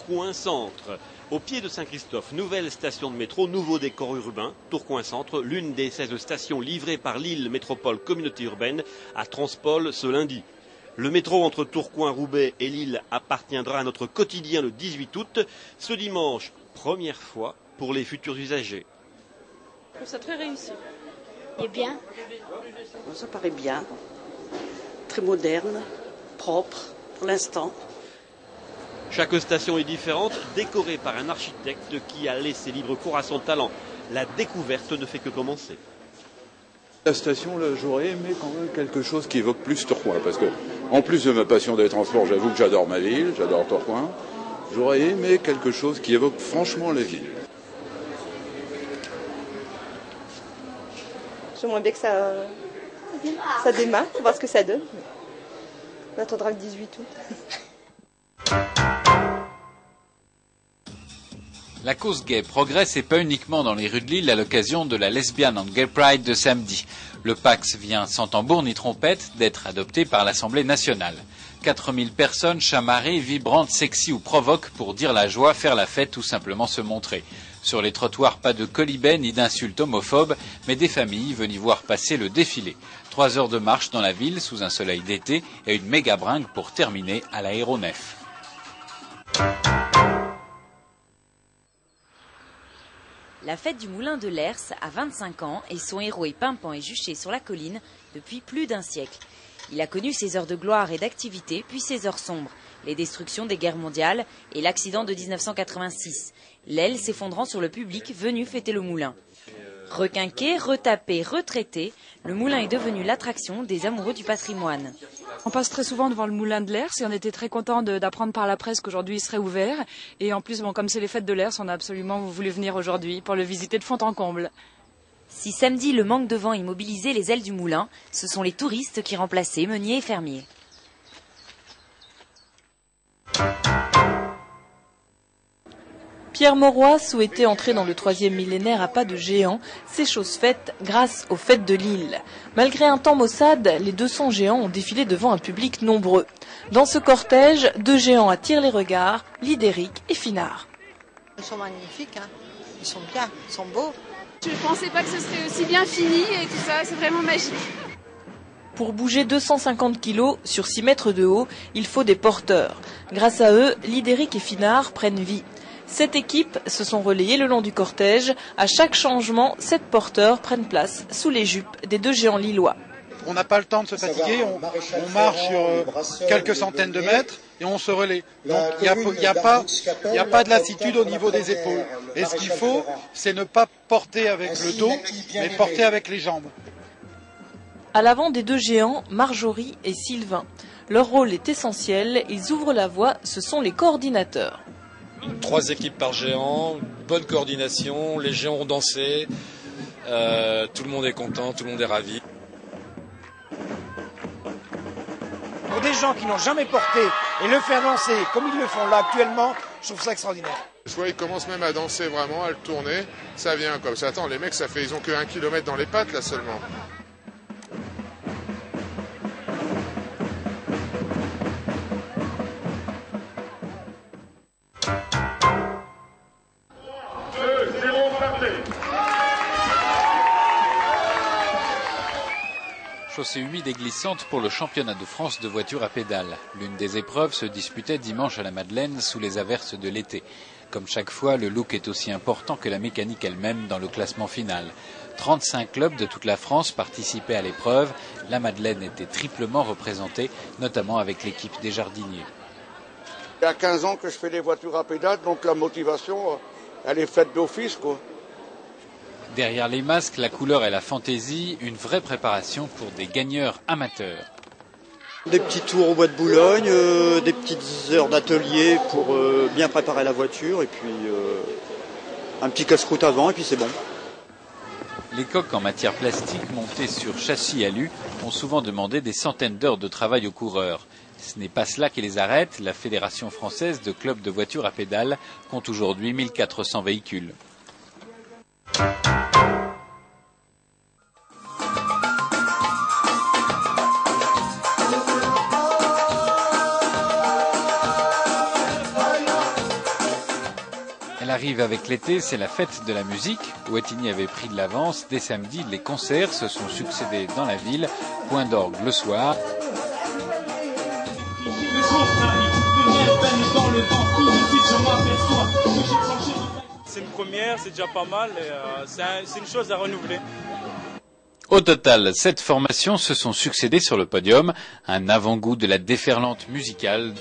Tourcoing Centre. Au pied de Saint-Christophe, nouvelle station de métro, nouveau décor urbain, Tourcoing Centre, l'une des 16 stations livrées par Lille Métropole Communauté Urbaine à Transpol ce lundi. Le métro entre Tourcoing, Roubaix et Lille appartiendra à notre quotidien le 18 août. Ce dimanche, première fois pour les futurs usagers. Je trouve ça très réussi. Et bien. Ça paraît bien. Très moderne, propre pour l'instant. Chaque station est différente, décorée par un architecte qui a laissé libre cours à son talent. La découverte ne fait que commencer. La station, là, j'aurais aimé quand même quelque chose qui évoque plus Tourcoing, parce que, en plus de ma passion des transports, j'avoue que j'adore ma ville, j'adore Tourcoing. J'aurais aimé quelque chose qui évoque franchement la ville. J'aimerais bien que ça démarre, pour voir ce que ça donne. On attendra le 18 août. La cause gay progresse et pas uniquement dans les rues de Lille à l'occasion de la Lesbian and Gay Pride de samedi. Le Pax vient sans tambour ni trompette d'être adopté par l'Assemblée nationale. 4000 personnes chamarrées, vibrantes, sexy ou provoques pour dire la joie, faire la fête ou simplement se montrer. Sur les trottoirs, pas de quolibets ni d'insultes homophobes, mais des familles venues voir passer le défilé. 3 heures de marche dans la ville sous un soleil d'été et une méga bringue pour terminer à l'aéronef. La fête du Moulin de l'Hers a 25 ans et son héros est pimpant et juché sur la colline depuis plus d'un siècle. Il a connu ses heures de gloire et d'activité, puis ses heures sombres, les destructions des guerres mondiales et l'accident de 1986, l'aile s'effondrant sur le public venu fêter le moulin. Requinqué, retapé, retraité, le moulin est devenu l'attraction des amoureux du patrimoine. On passe très souvent devant le moulin de l'Hers et on était très contents d'apprendre par la presse qu'aujourd'hui il serait ouvert. Et en plus, comme c'est les fêtes de l'Hers, on a absolument voulu venir aujourd'hui pour le visiter de fond en comble. Si samedi le manque de vent immobilisait les ailes du moulin, ce sont les touristes qui remplaçaient meuniers et fermiers. Pierre Mauroy souhaitait entrer dans le 3e millénaire à pas de géant, c'est chose faite grâce aux fêtes de Lille. Malgré un temps maussade, les 200 géants ont défilé devant un public nombreux. Dans ce cortège, 2 géants attirent les regards, Lidéric et Finard. Ils sont magnifiques, hein. Ils sont bien, ils sont beaux. Je ne pensais pas que ce serait aussi bien fini et tout ça, c'est vraiment magique. Pour bouger 250 kilos sur 6 mètres de haut, il faut des porteurs. Grâce à eux, Lidéric et Finard prennent vie. 7 équipes se sont relayées le long du cortège. À chaque changement, 7 porteurs prennent place sous les jupes des 2 géants lillois. On n'a pas le temps de se fatiguer, on marche sur quelques centaines de mètres et on se relaie. Donc il n'y a pas de lassitude au niveau des épaules. Et ce qu'il faut, c'est ne pas porter avec le dos, mais porter avec les jambes. À l'avant des 2 géants, Marjorie et Sylvain. Leur rôle est essentiel, ils ouvrent la voie, ce sont les coordinateurs. 3 équipes par géant, bonne coordination, les géants ont dansé, tout le monde est content, tout le monde est ravi. Pour des gens qui n'ont jamais porté et le faire danser comme ils le font là actuellement, je trouve ça extraordinaire. Je vois, ils commencent même à danser vraiment, à le tourner, ça vient comme ça. Attends, les mecs, ils ont que 1 kilomètre dans les pattes là seulement. Chaussée humide et glissante pour le championnat de France de voitures à pédales. L'une des épreuves se disputait dimanche à la Madeleine sous les averses de l'été. Comme chaque fois, le look est aussi important que la mécanique elle-même dans le classement final. 35 clubs de toute la France participaient à l'épreuve. La Madeleine était triplement représentée, notamment avec l'équipe des jardiniers. Il y a 15 ans que je fais des voitures à pédales, donc la motivation, elle est faite d'office, quoi. Derrière les masques, la couleur et la fantaisie, une vraie préparation pour des gagneurs amateurs. Des petits tours au bois de Boulogne, des petites heures d'atelier pour bien préparer la voiture et puis un petit casse-croûte avant et puis c'est bon. Les coques en matière plastique montées sur châssis alu ont souvent demandé des centaines d'heures de travail aux coureurs. Ce n'est pas cela qui les arrête. La Fédération française de clubs de voitures à pédales compte aujourd'hui 1400 véhicules. Elle arrive avec l'été, c'est la fête de la musique. Wattignies avait pris de l'avance. Dès samedi, les concerts se sont succédés dans la ville. Point d'orgue le soir. C'est une première, c'est déjà pas mal. C'est une chose à renouveler. Au total, 7 formations se sont succédées sur le podium. Un avant-goût de la déferlante musicale.